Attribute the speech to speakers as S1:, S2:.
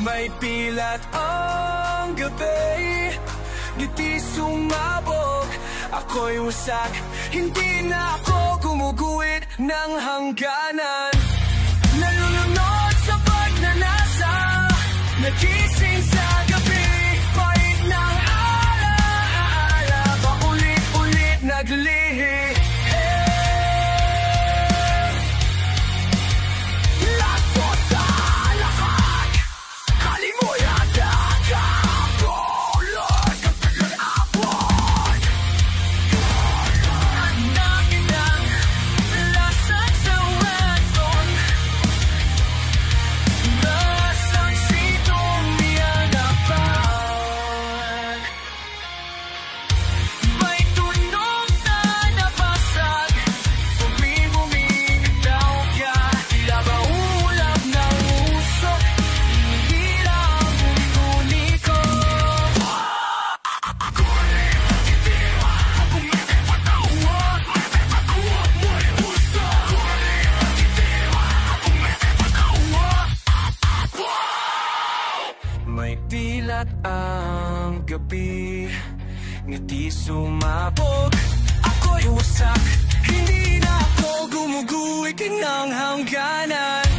S1: May pilat ang gabi, ngiti sumabog, ako'y wasak. Hindi na ako gumuguhit ng hangganan. Nalulunod sa pagnanasa, nagising sa gabi, pait ng alaala, paulit-ulit naglihi. May pilat ang gabi, ngiti sumabog, ako'y wasak. Hindi na ako gumuguhit ng hangganan.